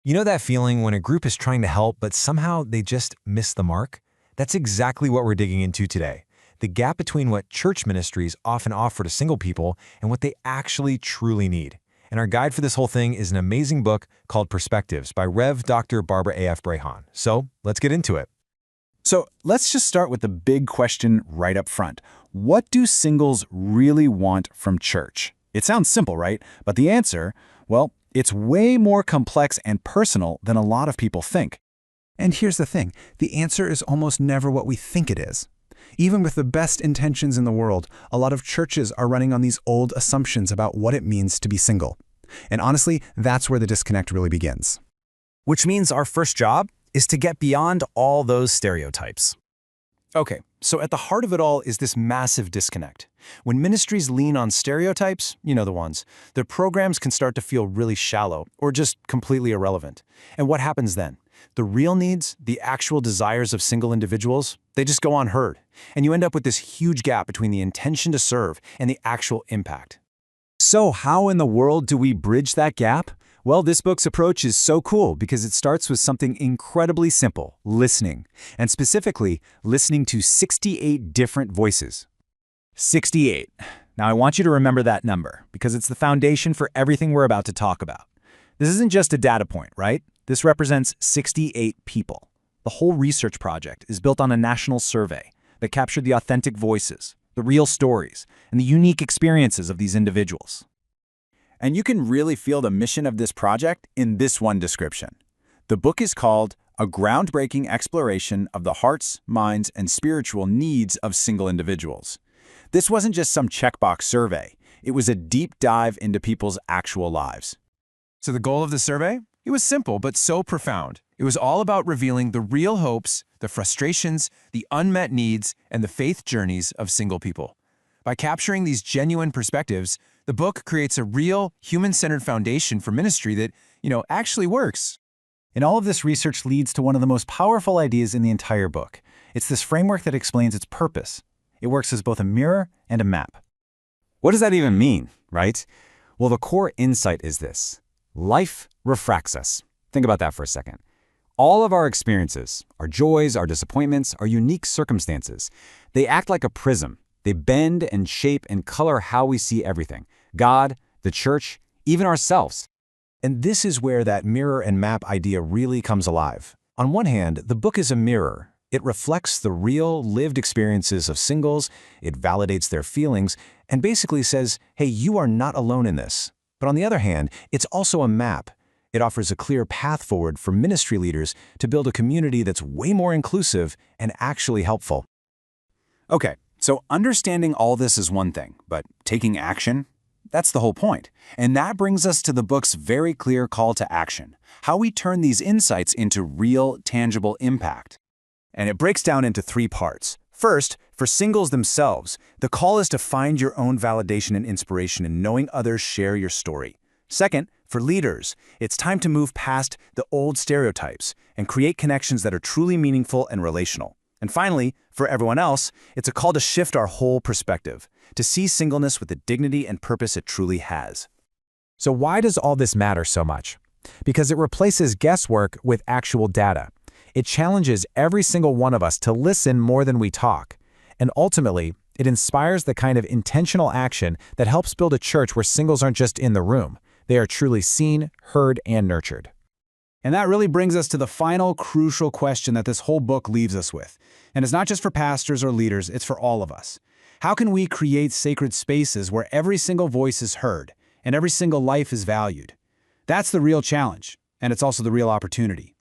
You know that feeling when a group is trying to help, but somehow they just miss the mark? That's exactly what we're digging into today. The gap between what church ministries often offer to single people and what they actually truly need. And our guide for this whole thing is an amazing book called Perspectives by Rev. Dr. Barbara A.F. Brehan. So let's get into it. So let's just start with the big question right up front. What do singles really want from church? It sounds simple, right? But the answer, well, it's way more complex and personal than a lot of people think. And here's the thing, the answer is almost never what we think it is. Even with the best intentions in the world, a lot of churches are running on these old assumptions about what it means to be single. And honestly, that's where the disconnect really begins. Which means our first job is to get beyond all those stereotypes. Okay, so at the heart of it all is this massive disconnect. When ministries lean on stereotypes, you know the ones, their programs can start to feel really shallow or just completely irrelevant. And what happens then? The real needs, the actual desires of single individuals, they just go unheard. And you end up with this huge gap between the intention to serve and the actual impact. So how in the world do we bridge that gap? Well, this book's approach is so cool because it starts with something incredibly simple, listening, and specifically listening to 68 different voices. 68. Now I want you to remember that number because it's the foundation for everything we're about to talk about. This isn't just a data point, right? This represents 68 people. The whole research project is built on a national survey that captured the authentic voices, the real stories, and the unique experiences of these individuals. And you can really feel the mission of this project in this one description. The book is called A Groundbreaking Exploration of the Hearts, Minds, and Spiritual Needs of Single Individuals. This wasn't just some checkbox survey. It was a deep dive into people's actual lives. So the goal of the survey? It was simple, but so profound. It was all about revealing the real hopes, the frustrations, the unmet needs, and the faith journeys of single people. By capturing these genuine perspectives, the book creates a real, human-centered foundation for ministry that, actually works. And all of this research leads to one of the most powerful ideas in the entire book. It's this framework that explains its purpose. It works as both a mirror and a map. What does that even mean, right? Well, the core insight is this. Life refracts us. Think about that for a second. All of our experiences, our joys, our disappointments, our unique circumstances, they act like a prism. They bend and shape and color how we see everything. God, the church, even ourselves. And this is where that mirror and map idea really comes alive. On one hand, the book is a mirror. It reflects the real, lived experiences of singles, it validates their feelings, and basically says, hey, you are not alone in this. But on the other hand, it's also a map. It offers a clear path forward for ministry leaders to build a community that's way more inclusive and actually helpful. Okay, so understanding all this is one thing, but taking action? That's the whole point. And that brings us to the book's very clear call to action, how we turn these insights into real, tangible impact. And it breaks down into 3 parts. First, for singles themselves, the call is to find your own validation and inspiration in knowing others share your story. Second, for leaders, it's time to move past the old stereotypes and create connections that are truly meaningful and relational. And finally, for everyone else, it's a call to shift our whole perspective, to see singleness with the dignity and purpose it truly has. So why does all this matter so much? Because it replaces guesswork with actual data. It challenges every single one of us to listen more than we talk. And ultimately, it inspires the kind of intentional action that helps build a church where singles aren't just in the room. They are truly seen, heard, and nurtured. And that really brings us to the final crucial question that this whole book leaves us with. And it's not just for pastors or leaders, it's for all of us. How can we create sacred spaces where every single voice is heard and every single life is valued? That's the real challenge, and it's also the real opportunity.